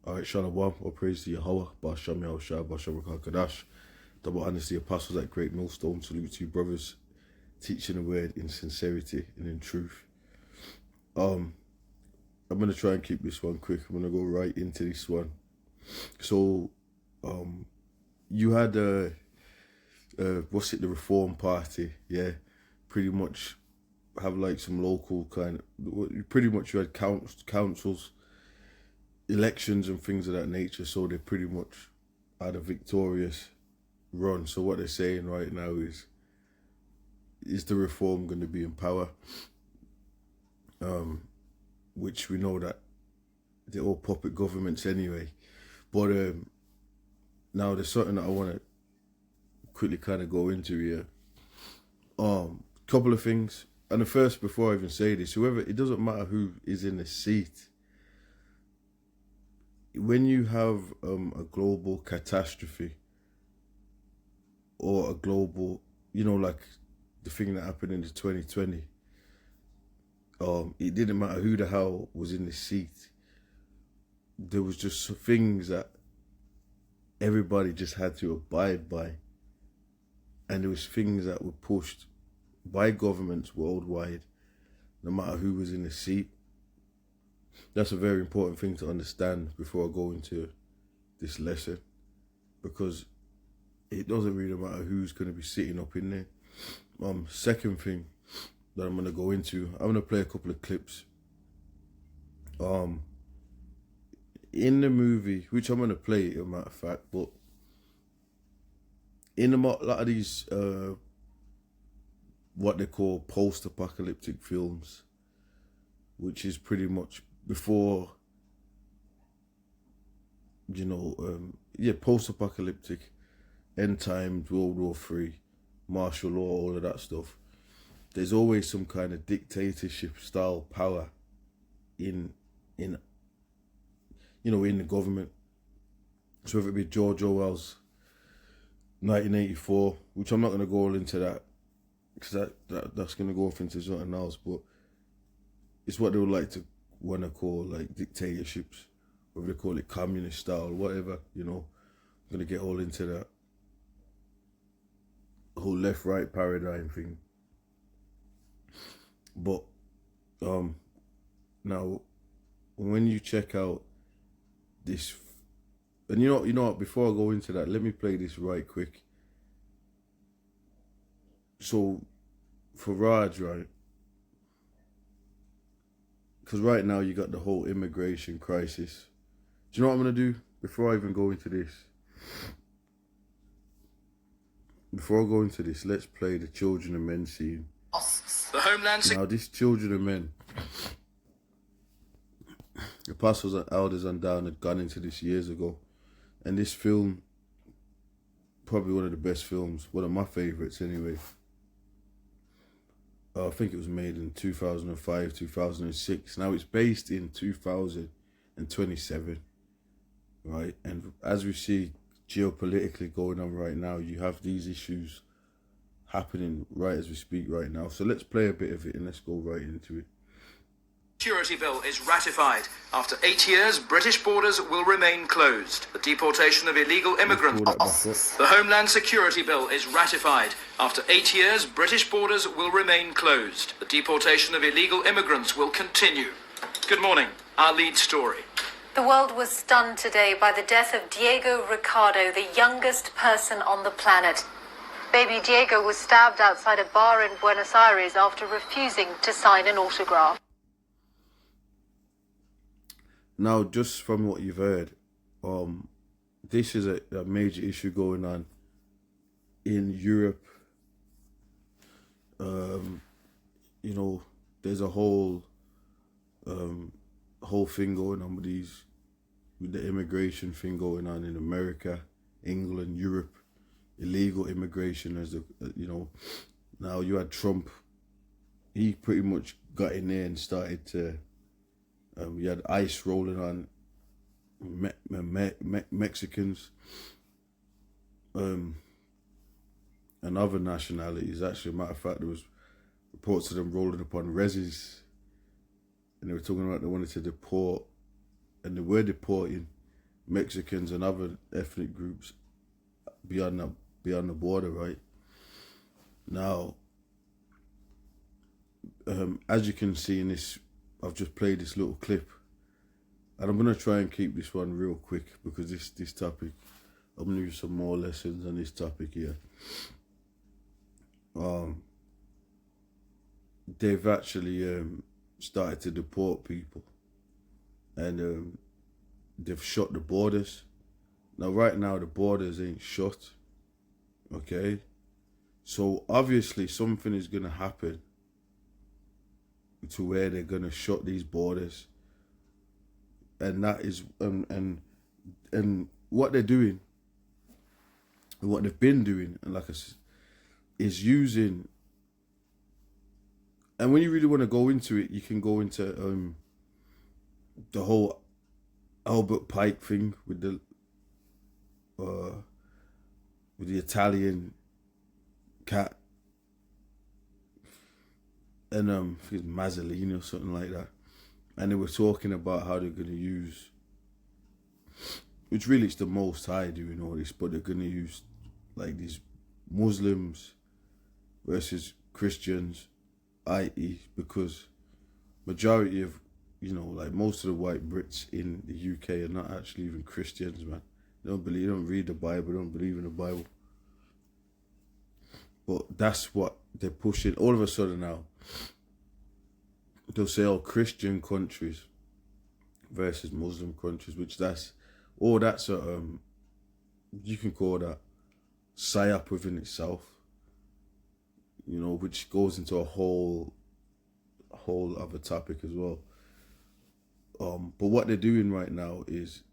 Alright, Shalom, all praise to Yahweh, Basham Yahushua, Basham Kadash, double honesty, apostles at Great Millstone, salute to you brothers, teaching the word in sincerity and in truth. I'm going to try and keep this one quick. I'm going to go right into this one. So, you had, the Reform Party, yeah, pretty much have like some local kind of, pretty much you had councils, elections and things of that nature, so they pretty much had a victorious run. So what they're saying right now is the Reform going to be in power? Which we know that they're all puppet governments anyway. But now there's something that I want to quickly kind of go into here. Couple of things. And the first, before I even say this, it doesn't matter who is in the seat. When you have a global catastrophe or a global, like the thing that happened in the 2020, it didn't matter who the hell was in the seat. There was just things that everybody just had to abide by. And there was things that were pushed by governments worldwide, no matter who was in the seat. That's a very important thing to understand before I go into this lesson, because it doesn't really matter who's going to be sitting up in there. Second thing that I'm going to go into, I'm going to play a couple of clips. In the movie, which I'm going to play, as a matter of fact, but in a lot of these, what they call post-apocalyptic films, which is pretty much before, post-apocalyptic, end times, World War III, martial law, all of that stuff. There's always some kind of dictatorship style power in the government. So whether it be George Orwell's 1984, which I'm not going to go all into that, because that's going to go off into something else, but it's what they would like to want to call like dictatorships, whether they call it communist style, whatever, I'm going to get all into that whole left-right paradigm thing. But now when you check out this, and you know what, before I go into that, let me play this right quick. So Farage, right? Because right now you got the whole immigration crisis. Do you know what I'm going to do? Before I even go into this, let's play the Children of Men scene. The Homeland Now this Children of Men, the apostles and elders and down had gone into this years ago. And this film, probably one of the best films, one of my favourites anyway. I think it was made in 2005, 2006. Now it's based in 2027, right? And as we see geopolitically going on right now, you have these issues happening right as we speak right now. So let's play a bit of it and let's go right into it. Security Bill is ratified. After 8 years, British borders will remain closed. The deportation of illegal immigrants. The Homeland Security Bill is ratified. After 8 years, British borders will remain closed. The deportation of illegal immigrants will continue. Good morning. Our lead story. The world was stunned today by the death of Diego Ricardo, the youngest person on the planet. Baby Diego was stabbed outside a bar in Buenos Aires after refusing to sign an autograph. Now, just from what you've heard, this is a major issue going on in Europe. There's a whole thing going on with the immigration thing going on in America, England, Europe, illegal immigration. Now you had Trump. He pretty much got in there and started to. You had ICE rolling on Mexicans and other nationalities. Actually, matter of fact, there was reports of them rolling upon resis, and they were talking about they wanted to deport and they were deporting Mexicans and other ethnic groups beyond the border, right? Now, as you can see in this, I've just played this little clip, and I'm gonna try and keep this one real quick because this topic, I'm gonna use some more lessons on this topic here. They've actually started to deport people, and they've shut the borders. Now, right now, the borders ain't shut, okay? So, obviously, something is going to happen to where they're going to shut these borders. And that is, and what they're doing, and what they've been doing, and like I said, is using, and when you really want to go into it, you can go into the whole Albert Pike thing with the Italian cat, and I think it's Mazzolini or something like that, and they were talking about how they're going to use, which really it's the Most High doing all this, but they're going to use like these Muslims versus Christians, i.e. because majority of, you know, like most of the white Brits in the UK are not actually even Christians, man. They don't read the Bible, don't believe in the Bible. But that's what they're pushing. All of a sudden now, they'll say, oh, Christian countries versus Muslim countries, which that's a, you can call that psyop within itself, you know, which goes into a whole other topic as well. But what they're doing right now is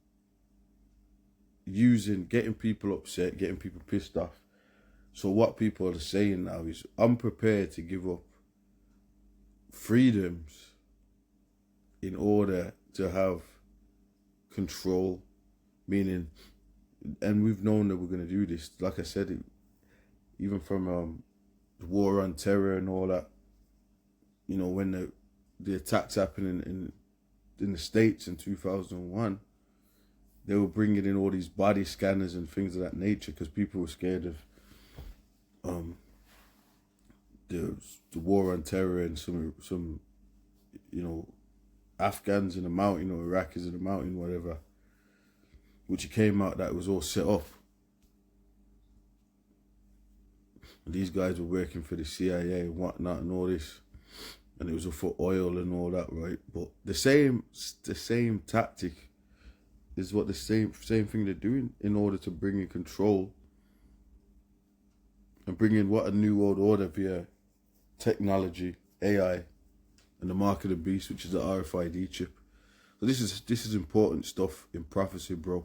getting people upset, getting people pissed off. So what people are saying now is, I'm prepared to give up freedoms in order to have control, meaning, and we've known that we're going to do this. Like I said, even from the war on terror and all that, you know, when the attacks happened in the States in 2001, they were bringing in all these body scanners and things of that nature because people were scared of the war on terror, and some you know, Afghans in the mountain or Iraqis in the mountain, whatever, which it came out that it was all set up. And these guys were working for the CIA and whatnot and all this, and it was all for oil and all that, right? But the same tactic is what the same thing they're doing in order to bring in control and bring in what a new world order via technology, AI, and the mark of the beast, which is the Rfid chip. So this is important stuff in prophecy, bro.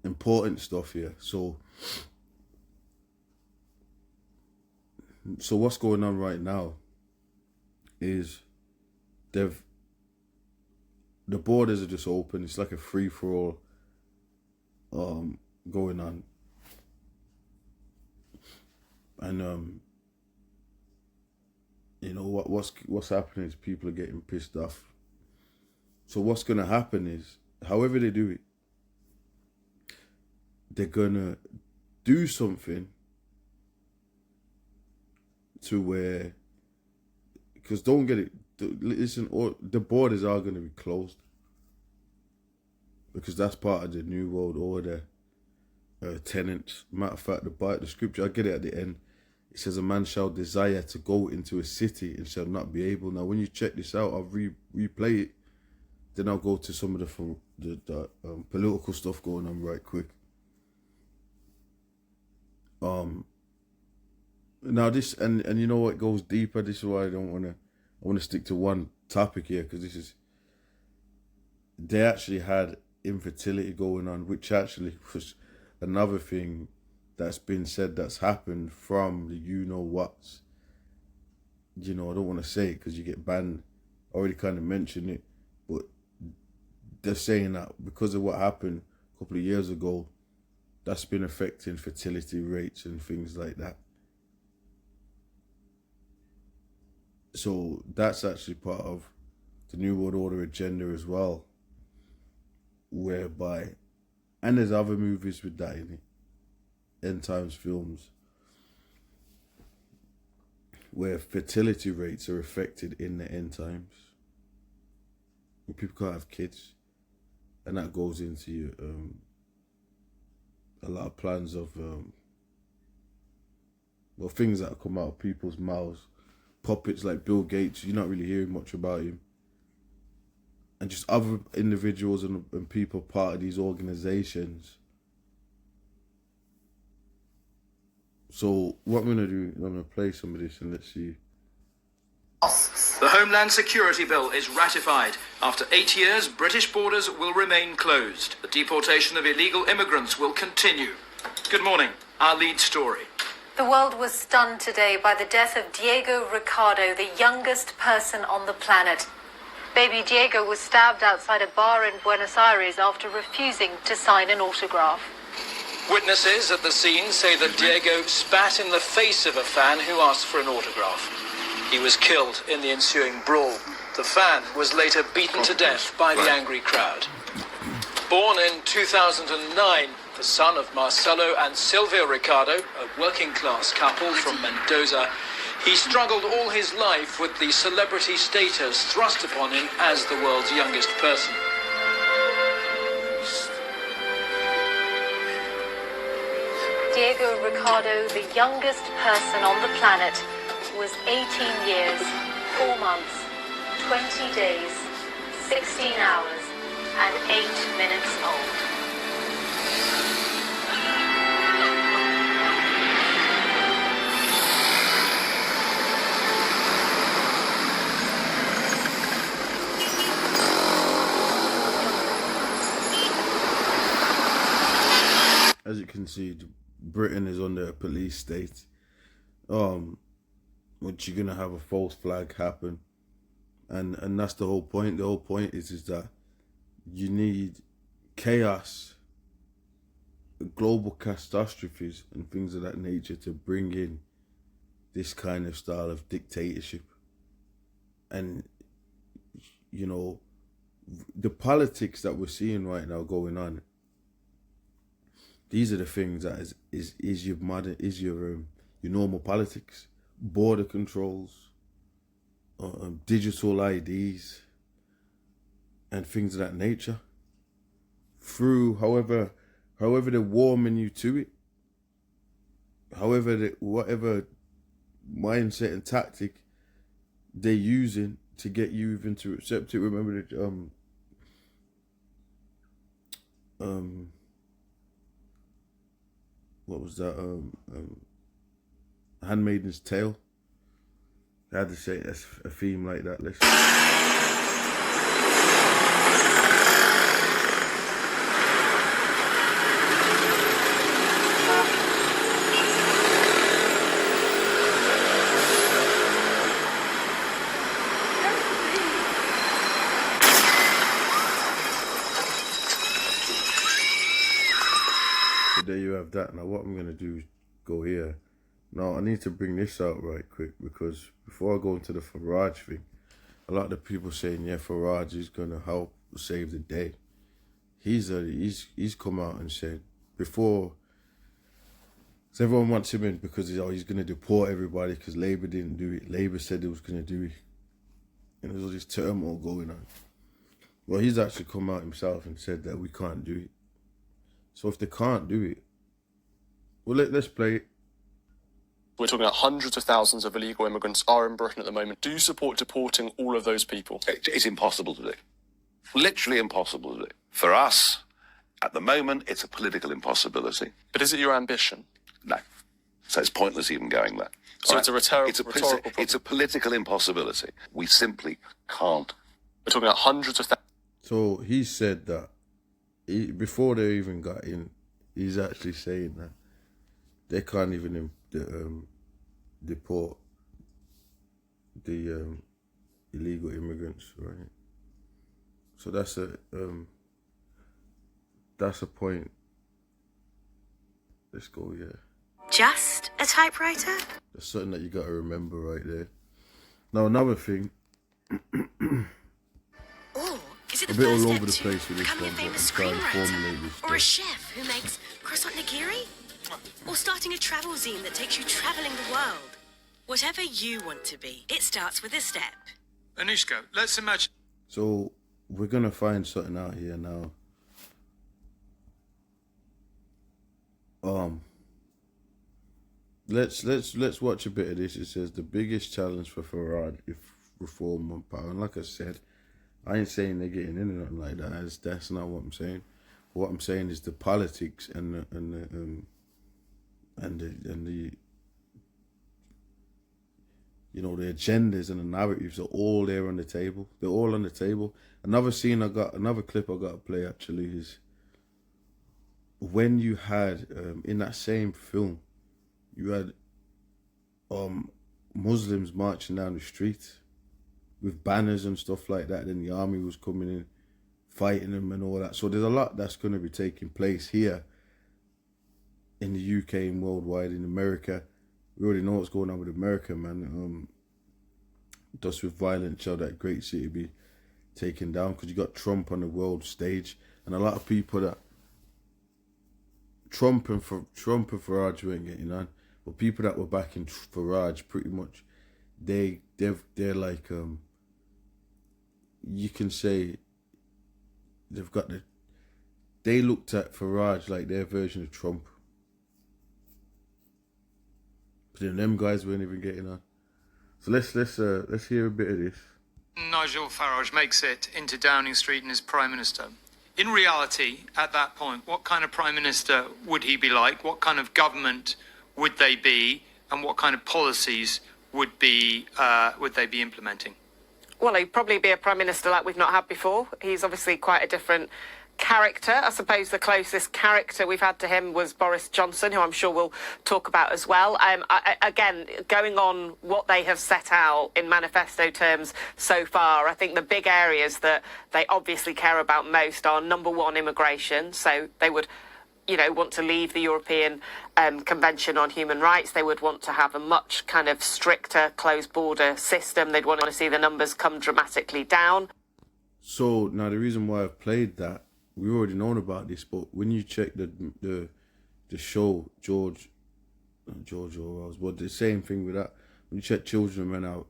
Important stuff here. So what's going on right now is the borders are just open. It's like a free for all going on. And you know what's happening is people are getting pissed off. So what's gonna happen is, however they do it, they're gonna do something to where, because don't get it, listen, the borders are gonna be closed because that's part of the new world order tenets. Matter of fact, the scripture, I get it at the end. It says, a man shall desire to go into a city and shall not be able. Now, when you check this out, I'll replay it. Then I'll go to some of the political stuff going on right quick. Now this, and you know what goes deeper. This is why I want to stick to one topic here, because they actually had infertility going on, which actually was another thing that's been said that's happened from the you-know-whats. You know, I don't want to say it because you get banned. I already kind of mentioned it, but they're saying that because of what happened a couple of years ago, that's been affecting fertility rates and things like that. So that's actually part of the New World Order agenda as well, whereby, and there's other movies with that in it, end times films, where fertility rates are affected in the end times. People can't have kids, and that goes into a lot of plans of things that come out of people's mouths. Puppets like Bill Gates, you're not really hearing much about him, and just other individuals and people part of these organizations. So what I'm gonna do, I'm gonna play some of this and let's see. The Homeland Security Bill is ratified. After 8 years, British borders will remain closed. The deportation of illegal immigrants will continue. Good morning. Our lead story. The world was stunned today by the death of Diego Ricardo, the youngest person on the planet. Baby Diego was stabbed outside a bar in Buenos Aires after refusing to sign an autograph. Witnesses at the scene say that Diego spat in the face of a fan who asked for an autograph. He was killed in the ensuing brawl. The fan was later beaten to death by the angry crowd. Born in 2009, the son of Marcelo and Silvia Ricardo, a working-class couple from Mendoza, he struggled all his life with the celebrity status thrust upon him as the world's youngest person. Diego Ricardo, the youngest person on the planet, was 18 years, 4 months, 20 days, 16 hours, and 8 minutes old. As you can see, Britain is under a police state. Which you're gonna have a false flag happen, and that's the whole point. The whole point is that you need chaos, global catastrophes, and things of that nature to bring in this kind of style of dictatorship. And you know, the politics that we're seeing right now going on. These are the things that is your modern, your normal politics. Border controls, digital IDs, and things of that nature. Through however they're warming you to it, whatever mindset and tactic they're using to get you even to accept it. Remember that what was that? Handmaiden's Tale. I had to say that's a theme like that. Listen. So there you have that. Now what I'm gonna do is go here. Now, I need to bring this out right quick, because before I go into the Farage thing, a lot of the people saying, yeah, Farage is going to help save the day. He's come out and said, before, so everyone wants him in because he's going to deport everybody because Labour didn't do it. Labour said it was going to do it. And there's all this turmoil going on. Well, he's actually come out himself and said that we can't do it. So if they can't do it, well, let's play it. We're talking about hundreds of thousands of illegal immigrants are in Britain at the moment. Do you support deporting all of those people? It's impossible to do. Literally impossible to do. For us, at the moment, it's a political impossibility. But is it your ambition? No. So it's pointless even going there. So it's a rhetorical problem. It's a political impossibility. We simply can't. We're talking about hundreds of thousands. So he said that before they even got in, he's actually saying that they can't even deport the illegal immigrants, right? So that's a point. Let's go, yeah. Just a typewriter? That's something that you got to remember right there. Now, another thing, The a bit first all step over the to place with this becoming one, a but I'm famous trying to screenwriter, formulate this or a stuff. chef who makes croissant nigiri, or starting a travel zine that takes you travelling the world. Whatever you want to be, it starts with a step. Anushka, let's imagine. So we're gonna find something out here now. Let's watch a bit of this. It says the biggest challenge for Farage if reform on power. And like I said, I ain't saying they're getting in or nothing like that. That's not what I'm saying. What I'm saying is the politics and the you know, the agendas and the narratives are all there on the table. They're all on the table. Another clip I got to play actually is when you had in that same film, you had Muslims marching down the street with banners and stuff like that. Then the army was coming in, fighting them and all that. So there's a lot that's going to be taking place here in the UK and worldwide, in America. We already know what's going on with America, man. Just with violence, shall that great city be taken down? Because you got Trump on the world stage, and a lot of people that Trump and Farage weren't getting on, but people that were backing Farage, pretty much, they're like you can say they looked at Farage like their version of Trump. But then them guys weren't even getting on. So let's hear a bit of this. Nigel Farage makes it into Downing Street and is Prime Minister. In reality, at that point, what kind of Prime Minister would he be like? What kind of government would they be? And what kind of policies would they be implementing? Well, he'd probably be a Prime Minister like we've not had before. He's obviously quite a different character. I suppose the closest character we've had to him was Boris Johnson, who I'm sure we'll talk about as well. Again, going on what they have set out in manifesto terms so far, I think the big areas that they obviously care about most are, number one, immigration. So they would, want to leave the European Convention on Human Rights. They would want to have a much kind of stricter closed border system. They'd want to see the numbers come dramatically down. So now the reason why I've played that, we already known about this, but when you check the show, George Orwell's, but the same thing with that, when you check Children Run Out,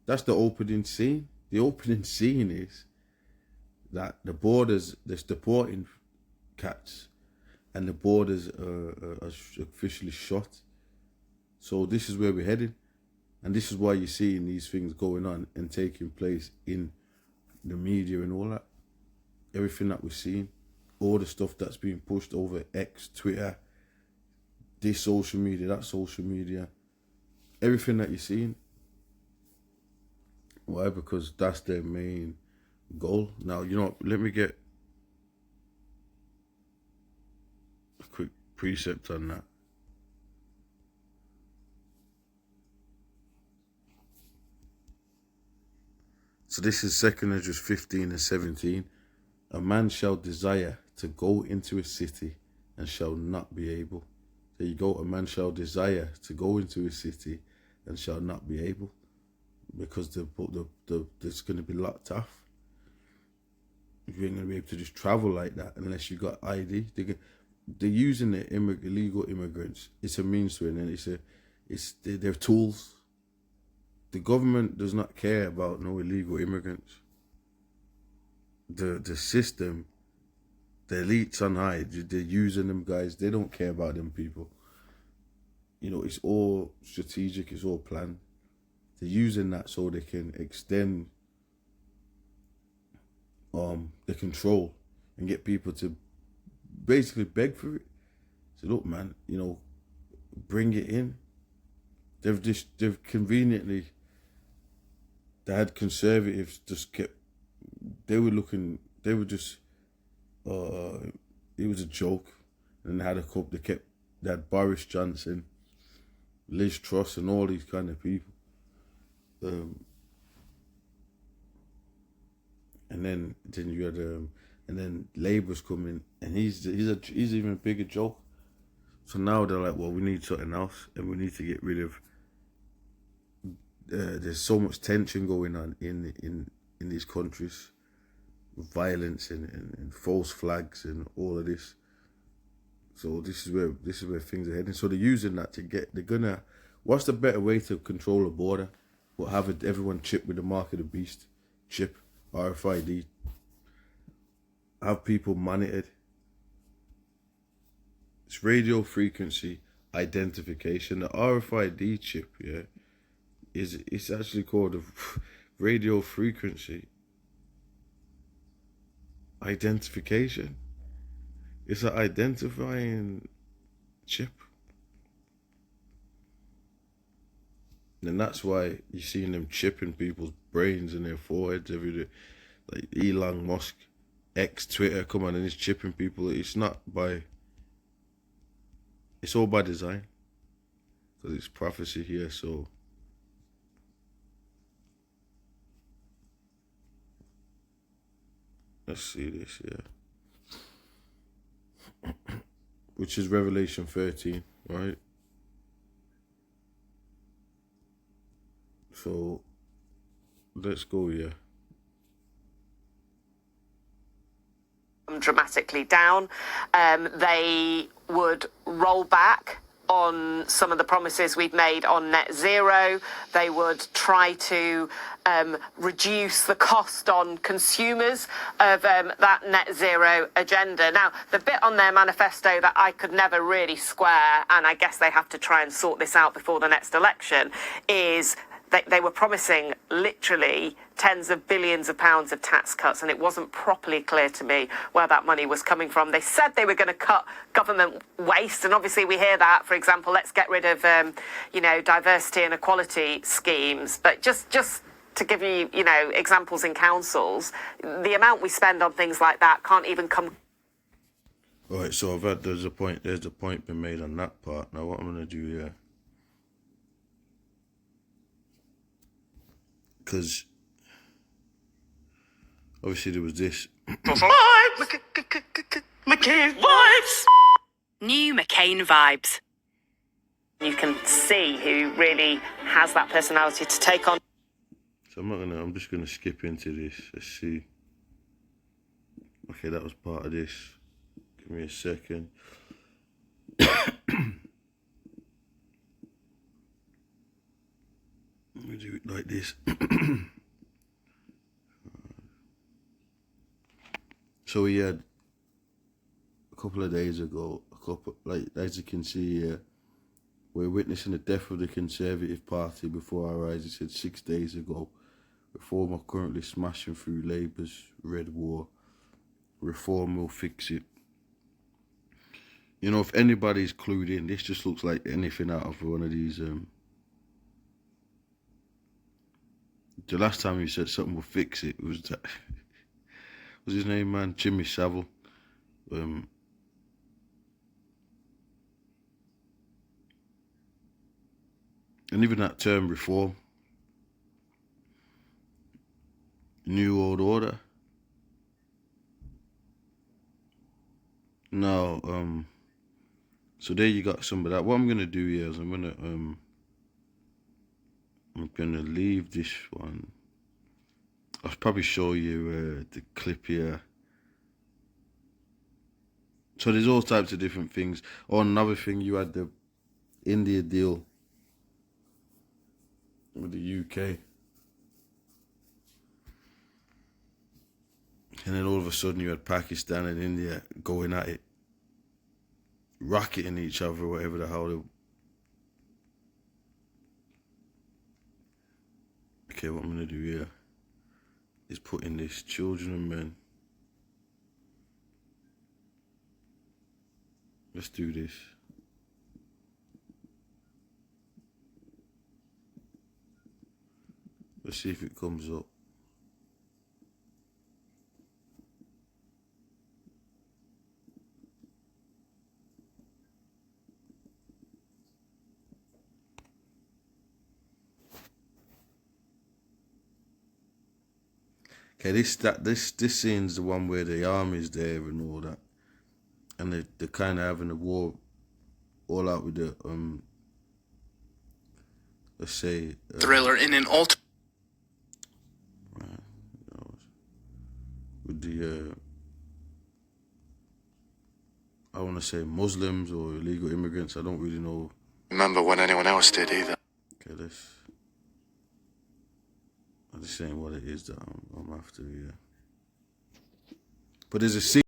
that's the opening scene. The opening scene is that the borders, they're deporting cats, and the borders are officially shut. So this is where we're heading, and this is why you're seeing these things going on and taking place in the media and all that. Everything that we're seeing, all the stuff that's being pushed over X, Twitter, this social media, that social media, everything that you're seeing. Why? Because that's their main goal. Now, let me get a quick precept on that. So this is 2 Esdras 15 and 17. A man shall desire to go into a city and shall not be able. There you go. A man shall desire to go into a city and shall not be able, because it's going to be locked off. You ain't going to be able to just travel like that unless you got ID. They're using the illegal immigrants. It's a means to it, and they're tools. The government does not care about no illegal immigrants. The system, the elites on high, they're using them guys. They don't care about them people. It's all strategic. It's all planned. They're using that so they can extend the control and get people to basically beg for it. So look, man, bring it in. They've conveniently, they had conservatives just kept. They were just, it was a joke. And they had a couple, they had Boris Johnson, Liz Truss, and all these kind of people. And then you had, and then Labour's coming, and he's even a bigger joke. So now they're like, well, we need something else, and we need to get rid of, there's so much tension going on in these countries. violence and false flags and all of this. So this is where things are heading. So they're using that they're gonna. What's the better way to control a border? But have everyone chip with the mark of the beast, chip, RFID. Have people monitored. It's radio frequency identification. The RFID chip, yeah, it's actually called a radio frequency identification. It's an identifying chip. And that's why you're seeing them chipping people's brains and their foreheads every day. Like Elon Musk, ex-Twitter, come on, and he's chipping people. It's all by design. Because it's prophecy here, so. Let's see this, yeah. Which is Revelation 13, right? So, let's go, yeah. Dramatically down. They would roll back on some of the promises we've made on net zero. They would try to reduce the cost on consumers of that net zero agenda. Now, the bit on their manifesto that I could never really square, and I guess they have to try and sort this out before the next election, is they were promising literally tens of billions of pounds of tax cuts, and it wasn't properly clear to me where that money was coming from. They said they were going to cut government waste, and obviously we hear that. For example, let's get rid of, diversity and equality schemes. But just to give you, examples in councils, the amount we spend on things like that can't even come. All right, so there's a point been made on that part. Now what I'm going to do here, because obviously there was this. McCain vibes. New McCain vibes. You can see who really has that personality to take on. So I'm just gonna skip into this. Let's see. Okay, that was part of this. Give me a second. Let me do it like this. So we had a couple of days ago, as you can see here, we're witnessing the death of the Conservative Party before our eyes. It said 6 days ago. Reform are currently smashing through Labour's red war. Reform will fix it. You know, if anybody's clued in, this just looks like anything out of one of these. The last time he said something will fix it was that. What's his name, man? Jimmy Savile. And even that term reform. New World Order. No, so there you got some of that. What I'm gonna do here is I'm gonna leave this one. I'll probably show you the clip here. So there's all types of different things. Oh, another thing, you had the India deal with the UK. And then all of a sudden you had Pakistan and India going at it, rocketing each other, whatever the hell they... Okay, what I'm going to do here is put in this children and men. Let's do this. Let's see if it comes up. Okay, this scene's the one where the army's there and all that, and they're kind of having a war all out with the let's say thriller in an alt. With the I want to say Muslims or illegal immigrants. I don't really know. Remember when anyone else did either. Okay, I'm just saying what it is that I'm after, yeah. But there's a scene.